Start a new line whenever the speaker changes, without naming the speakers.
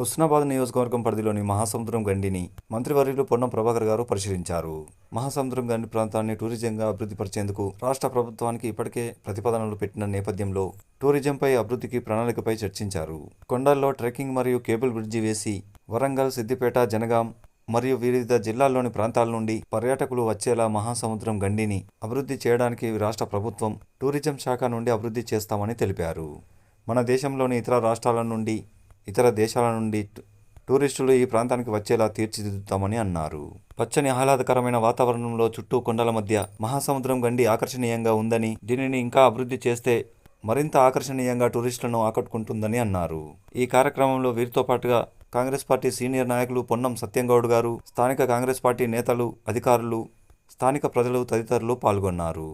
హుస్నాబాద్ నియోజకవర్గం పరిధిలోని మహాసముద్రం గండిని మంత్రివర్యులు పొన్నం ప్రభాకర్ గారు పరిశీలించారు. మహాసముద్రం గండి ప్రాంతాన్ని టూరిజంగా అభివృద్ధి పరిచేందుకు రాష్ట్ర ప్రభుత్వానికి ఇప్పటికే ప్రతిపాదనలు పెట్టిన నేపథ్యంలో టూరిజంపై అభివృద్ధికి ప్రణాళికపై చర్చించారు. కొండల్లో ట్రెక్కింగ్ మరియు కేబుల్ బ్రిడ్జి వేసి వరంగల్, సిద్దిపేట, జనగాం మరియు వివిధ జిల్లాల్లోని ప్రాంతాల నుండి పర్యాటకులు వచ్చేలా మహాసముద్రం గండిని అభివృద్ధి చేయడానికి రాష్ట్ర ప్రభుత్వం టూరిజం శాఖ నుండి అభివృద్ధి చేస్తామని తెలిపారు. మన దేశంలోని ఇతర రాష్ట్రాల నుండి, ఇతర దేశాల నుండి టూరిస్టులు ఈ ప్రాంతానికి వచ్చేలా తీర్చిదిద్దుతామని అన్నారు. పచ్చని ఆహ్లాదకరమైన వాతావరణంలో చుట్టూ కొండల మధ్య మహాసముద్రం గండి ఆకర్షణీయంగా ఉందని, దీనిని ఇంకా అభివృద్ధి చేస్తే మరింత ఆకర్షణీయంగా టూరిస్టులను ఆకట్టుకుంటుందని అన్నారు. ఈ కార్యక్రమంలో వీరితో పాటుగా కాంగ్రెస్ పార్టీ సీనియర్ నాయకులు పొన్నం సత్యంగౌడ్ గారు, స్థానిక కాంగ్రెస్ పార్టీ నేతలు, అధికారులు, స్థానిక ప్రజలు తదితరులు పాల్గొన్నారు.